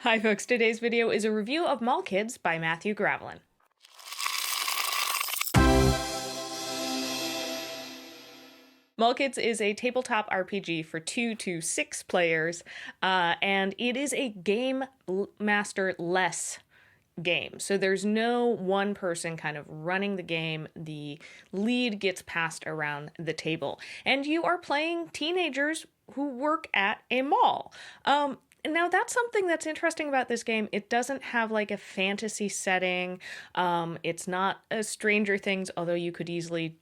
Hi folks, today's video is a review of Mall Kids by Matthew Gravelin. Mall Kids is a tabletop RPG for 2 to 6 players, and it is a game master-less game. So there's no one person kind of running the game. The lead gets passed around the table, and you are playing teenagers who work at a mall. Now, that's something that's interesting about this game. It doesn't have like a fantasy setting. It's not a Stranger Things, although you could easily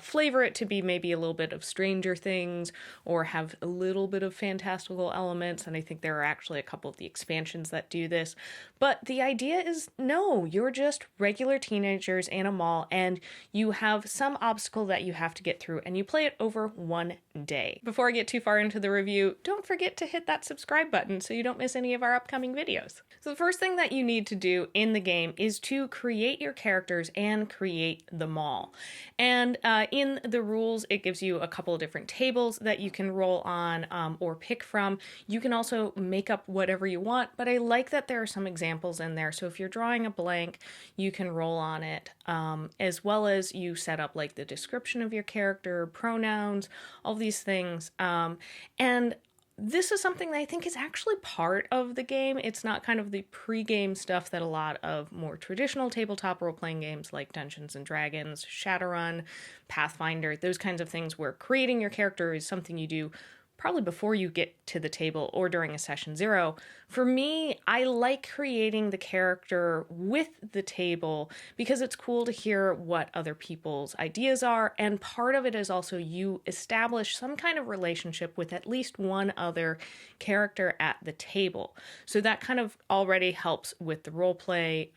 flavor it to be maybe a little bit of Stranger Things or have a little bit of fantastical elements. And I think there are actually a couple of the expansions that do this. But the idea is no, you're just regular teenagers in a mall and you have some obstacle that you have to get through and you play it over one day. Before I get too far into the review, don't forget to hit that subscribe button so you don't miss any of our upcoming videos. So the first thing that you need to do in the game is to create your characters and create the mall. And in the rules, it gives you a couple of different tables that you can roll on or pick from. You can also make up whatever you want, but I like that there are some examples in there. So if you're drawing a blank, you can roll on it, as well as you set up like the description of your character, pronouns, all these things. And this is something that I think is actually part of the game. It's not kind of the pre-game stuff that a lot of more traditional tabletop role-playing games like Dungeons & Dragons, Shadowrun, Pathfinder, those kinds of things where creating your character is something you do probably before you get to the table or during a session zero. For me, I like creating the character with the table because it's cool to hear what other people's ideas are, and part of it is also you establish some kind of relationship with at least one other character at the table. So that kind of already helps with the role play.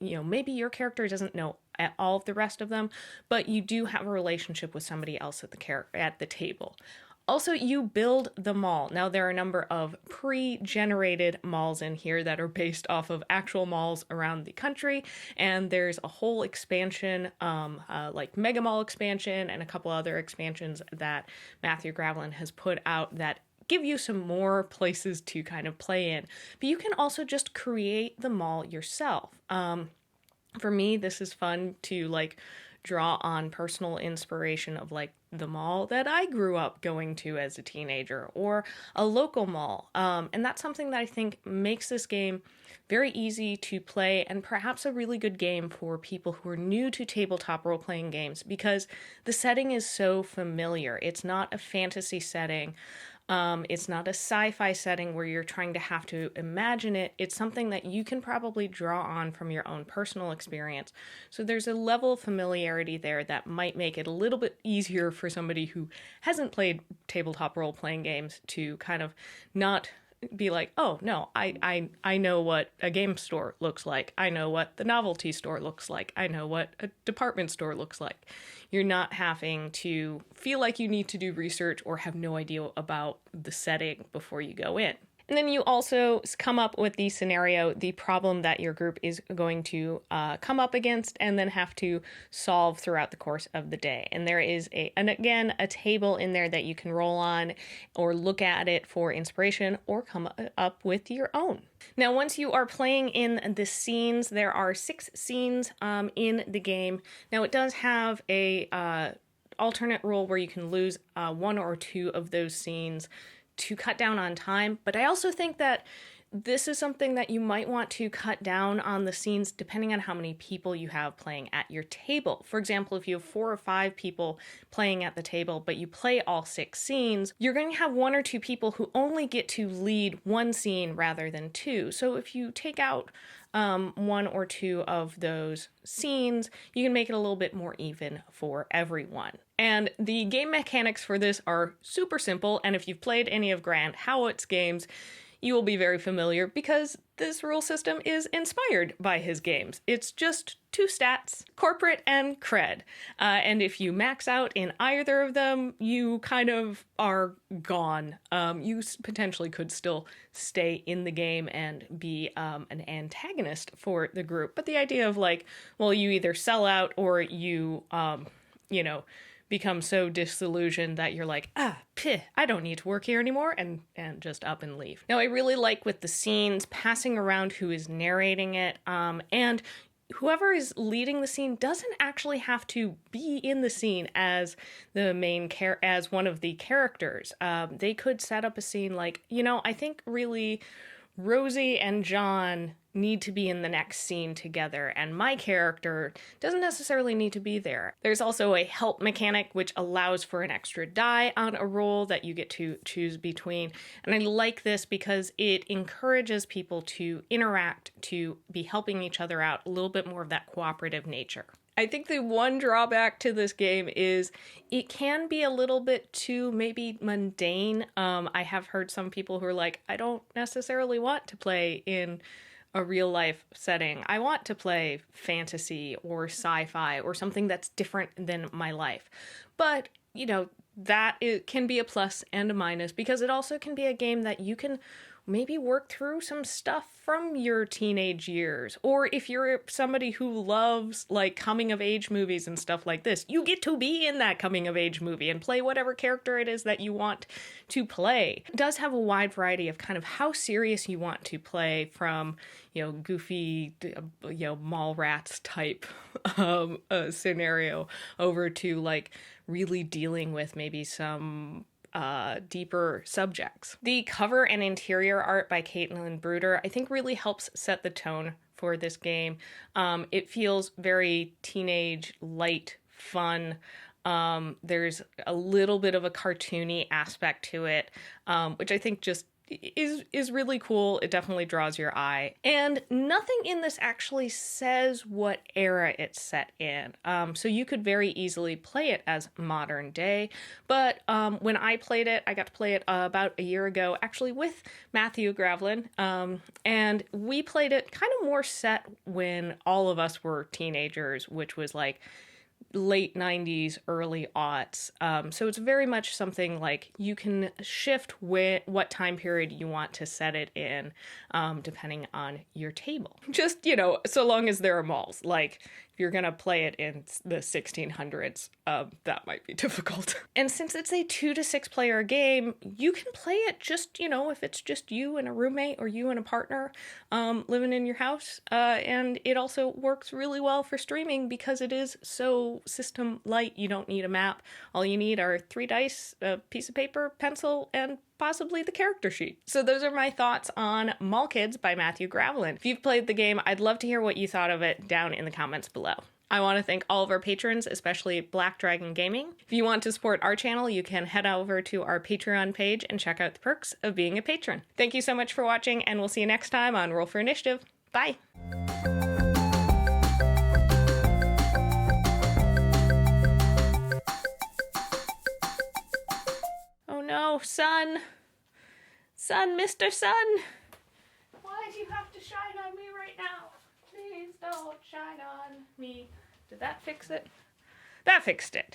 Maybe your character doesn't know all of the rest of them, but you do have a relationship with somebody else at the table. Also, you build the mall. Now, there are a number of pre-generated malls in here that are based off of actual malls around the country, and there's a whole expansion, like Mega Mall expansion, and a couple other expansions that Matthew Gravelin has put out that give you some more places to kind of play in. But you can also just create the mall yourself. For me, this is fun to like draw on personal inspiration of like the mall that I grew up going to as a teenager or a local mall. And that's something that I think makes this game very easy to play and perhaps a really good game for people who are new to tabletop role-playing games because the setting is so familiar. It's not a fantasy setting. It's not a sci-fi setting where you're trying to have to imagine it. It's something that you can probably draw on from your own personal experience. So there's a level of familiarity there that might make it a little bit easier for somebody who hasn't played tabletop role-playing games to kind of not be like, oh no, I know what a game store looks like. I know what the novelty store looks like. I know what a department store looks like. You're not having to feel like you need to do research or have no idea about the setting before you go in. And then you also come up with the scenario, the problem that your group is going to come up against and then have to solve throughout the course of the day. And there is a table in there that you can roll on or look at it for inspiration or come up with your own. Now, once you are playing in the scenes, there are 6 scenes in the game. Now, it does have a alternate rule where you can lose 1 or 2 of those scenes to cut down on time, but I also think that this is something that you might want to cut down on the scenes depending on how many people you have playing at your table. For example, if you have 4 or 5 people playing at the table, but you play all 6 scenes, you're going to have 1 or 2 people who only get to lead 1 scene rather than 2. So if you take out 1 or 2 of those scenes, you can make it a little bit more even for everyone. And the game mechanics for this are super simple, and if you've played any of Grant Howitt's games, you will be very familiar because this rule system is inspired by his games. It's just 2 stats, corporate and cred. And if you max out in either of them, you kind of are gone. You potentially could still stay in the game and be an antagonist for the group. But the idea of like, well, you either sell out or you become so disillusioned that you're like, I don't need to work here anymore, and just up and leave. Now, I really like with the scenes passing around who is narrating it, and whoever is leading the scene doesn't actually have to be in the scene as the main as one of the characters. They could set up a scene like, I think really Rosie and John need to be in the next scene together, and my character doesn't necessarily need to be there. There's also a help mechanic which allows for an extra die on a roll that you get to choose between, and I like this because it encourages people to interact, to be helping each other out, a little bit more of that cooperative nature. I think the one drawback to this game is it can be a little bit too maybe mundane. I have heard some people who are like, I don't necessarily want to play in a real life setting. I want to play fantasy or sci-fi or something that's different than my life. But, that can be a plus and a minus, because it also can be a game that you can maybe work through some stuff from your teenage years. Or if you're somebody who loves like coming of age movies and stuff like this, you get to be in that coming of age movie and play whatever character it is that you want to play. It does have a wide variety of kind of how serious you want to play, from, goofy, mall rats type scenario over to like really dealing with maybe some deeper subjects. The cover and interior art by Caitlin Bruder, I think, really helps set the tone for this game. It feels very teenage, light, fun. There's a little bit of a cartoony aspect to it, which I think just is really cool. It definitely draws your eye. And nothing in this actually says what era it's set in. So you could very easily play it as modern day. But when I played it, I got to play it about a year ago, actually with Matthew Gravlin. And we played it kind of more set when all of us were teenagers, which was like late 90s, early aughts. So it's very much something like you can shift what time period you want to set it in, depending on your table. Just, so long as there are malls. Like, if you're going to play it in the 1600s, that might be difficult. And since it's a 2 to 6 player game, you can play it just, if it's just you and a roommate or you and a partner living in your house. And it also works really well for streaming because it is so system light. You don't need a map. All you need are 3 dice, a piece of paper, pencil, and possibly the character sheet. So those are my thoughts on Mall Kids by Matthew Gravlin. If you've played the game, I'd love to hear what you thought of it down in the comments below. I want to thank all of our patrons, especially Black Dragon Gaming. If you want to support our channel, you can head over to our Patreon page and check out the perks of being a patron. Thank you so much for watching, and we'll see you next time on Roll for Initiative. Bye! Oh no, Sun! Sun, Mr. Sun! Why do you have to shine on me right now? Please don't shine on me. Did that fix it? That fixed it.